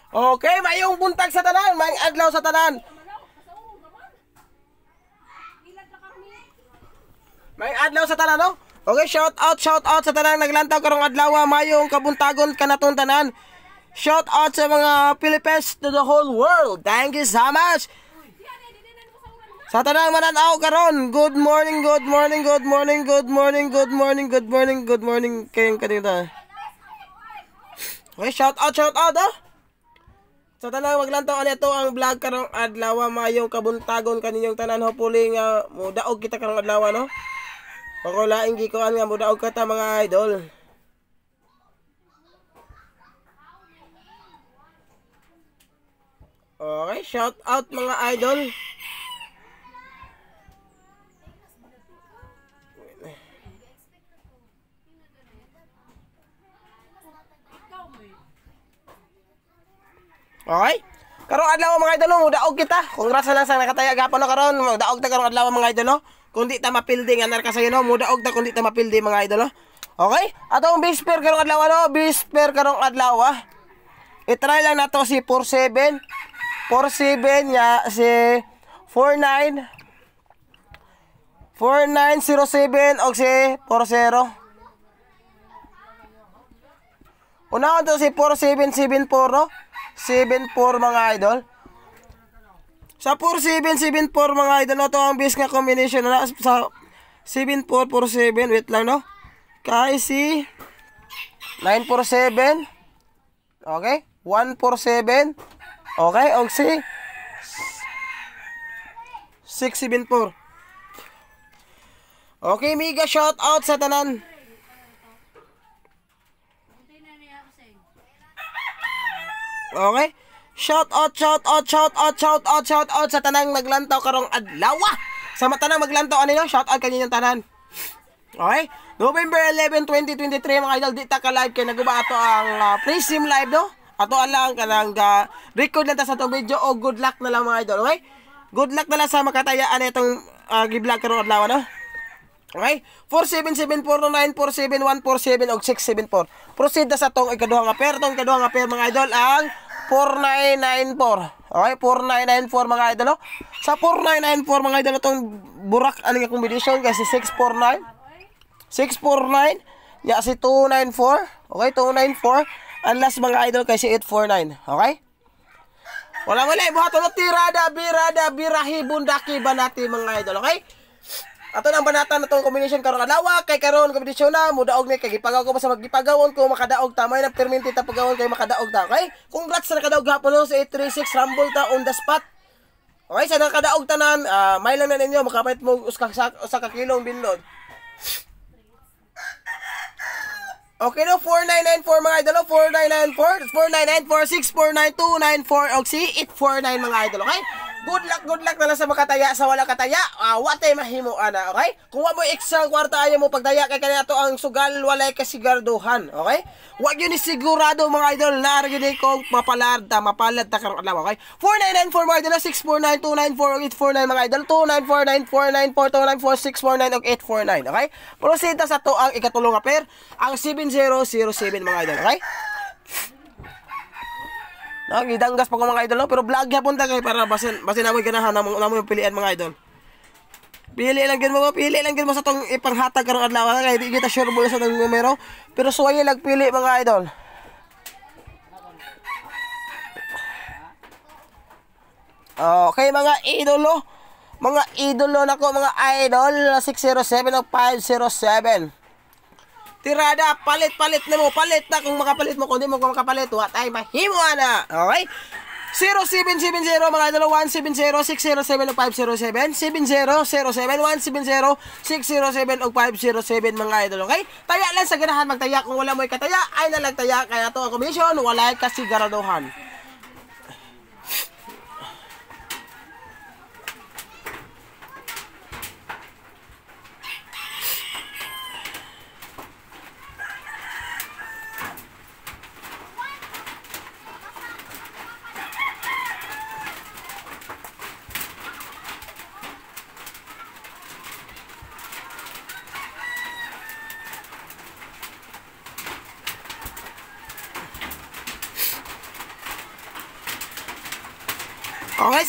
Okay, mayong buntag sa tanan, mayong adlaw sa tanan. Mayong adlaw sa tanan, no? Okay, shout out sa tanan naglantaw karong adlaw, mayong kabuntagon kanatong tanan. Shout out sa mga Philippines to the whole world. Thank you so much. Sa tanang mananaw karon, good morning kayong kanina. Okay, shout out oh. Sa tanang maglantaw ito ang vlog karong adlaw, mayong kabuntagon kaninyong tanan, hopefully nga mudaog kita karong adlaw, no? Ako laing gikuan nga mudaog ka ta mga idol. Okay, shout out mga idol. Okay? Karong adlaw mga idol, mudaog kita. Congrats na lang sa nakataya gapon no karon. Mudaog ta karong adlaw mga idol, no? Kundi ta mapildi nga nar ka sayo, no? Mudaog ta kundi ta mapildi mga idol, no? Okay? Atong bisper karong adlaw, no? Bisper karong adlaw. I-try lang nato si 47. 47 nya si 49. 4907 og si 40. Unahon to si 4774, no? 74 mga idol. Sa 4774 mga idol, no, to ang base nga combination na sa 7447. Wait lang, no? Kay si 947. Okay? 147. Okay? Og si 674. Okay, mega shout out sa tanan. Okay? Shout out sa tanang naglantaw karong adlaw. Sa matanang maglantaw ano yun? Shout out kaninyong tanan. Okay? November 11, 2023 mga idol, di ta ka live kay naguba ato ang pre-sim live, no? Ato alang kanang record lang ta sa itong video o good luck na lang mga idol, okay? Good luck na lang sa makatayaan itong gi-vlog karong adlaw, no? Okay? 4774-947-147 og 674. Proceed na sa tong ikaduha nga pair. Tong ikaduha nga pair mga idol ang 4994. Okay? 4994 mga idol, no? Sa 4994 mga idol itong burak ano nga combination kasi 649. 649 ya si 294. Okay? 294. Ang last mga idol kasi 849. Okay? Wala buhaton na tirada, birahi, bundaki, banati mga idol. Okay? Ato nang banatan na itong combination karong adlaw, kay karon kombinasyon na mudaog ni kay gipagaw ko sa magipagawon ko makadaog ta, may na perminti ta pagawon kay makadaog ta. Okay? Congrats sa nakadaog gapon no, sa 836 rumble ta on the spot. Okay, sa nakadaog tanan, may lang na ninyo makapait mo usa ka kilong binlod. Okay no, 4994 mga idol, 4994 4994 649 294 og si 849 mga idol, okay? Good luck na lang sa makataya sa wala kataya. Watay mahimo ana, okay? Kung wa mo extra kwarta ayo mo pagdaya kay kanato ang sugal walay kasigarduhan, okay? Wa gyud ni sigurado mga idol na gyud ko mapalad ta karong adlaw, okay? 4994 mga idol, 649 294 og 849 mga idol, 294 949 494 649 og 849, okay? Proceed ta sa to ang ikatulong nga pair, ang 7007 mga idol, okay? Gidanggas pa ko mga idol, no? Pero vlog yapon ta kay para basin amoy ganahan namo pilian mga idol. Pili lang gid mo sa tong ipanghatag karong adlaw kay di kita sure mo sa tong numero, pero suwaye lang pili mga idol. Okay mga idolo nako mga idol, 607 o 507. Tirada, palit na mo, palit na kung makapalit mo, kung di mo makapalit, what ay mahimo na, okay? 0770 mga idol, 170 607 o 507, 7007 170 607 o 507 mga idol, okay? Taya lang sa ganahan magtaya, kung wala mo'y kataya, ay nalagtaya, kaya to ang komisyon, wala kasigaraduhan. Okay,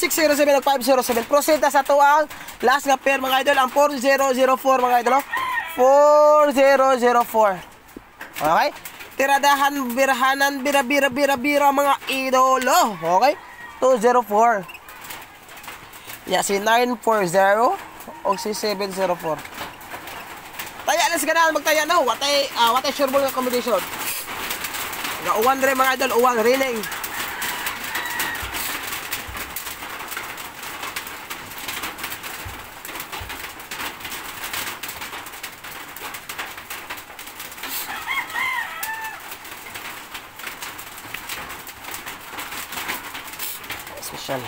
0770-170-607-507. Proceed na sa to ang last nga pair mga idol, ang 4004 mga idol. 4004. Okay? Tiradahan, birhanan, bira mga idolo. Okay? 204. Ya, si 940 o si 704. Taya, alas ka na, magtaya na. What ay sureball nga combination. Uwan rin mga idol, uwang rining. Special.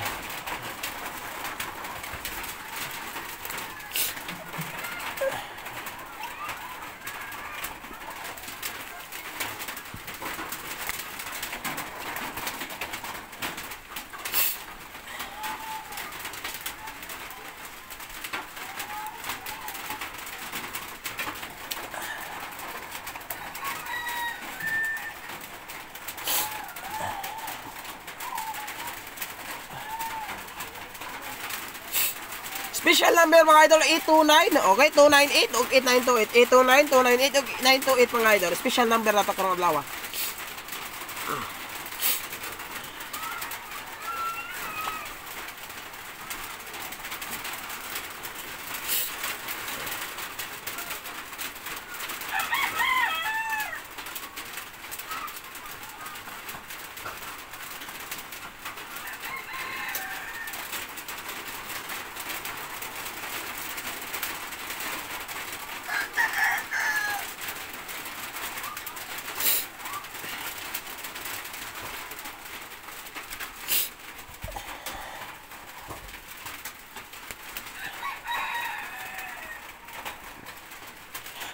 Special number mga idol 829, okay, 298 ug 8928, 829 298 ug 928 mga idol. Special number nato karong adlaw.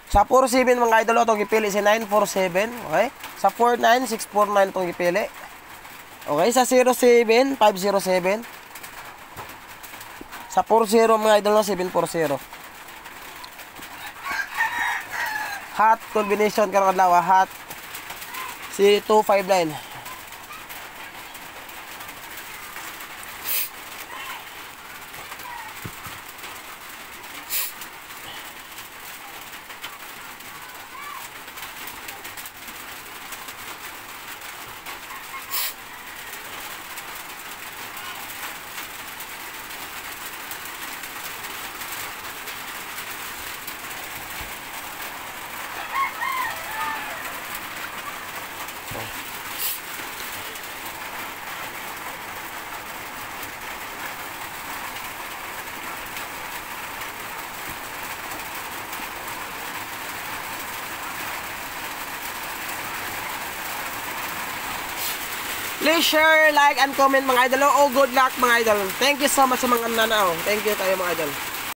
Sa 47 mga idol, itong ipili si 947, okay? Sa 49, 649 itong ipili. Okay, sa 07, 507. Sa 40 mga idol, 740. Hot combination karong adlaw, hot si 259. Please share, like, and comment mga idol. Oh, good luck mga idol. Thank you so much sa mga nananaw. Thank you tayo mga idol.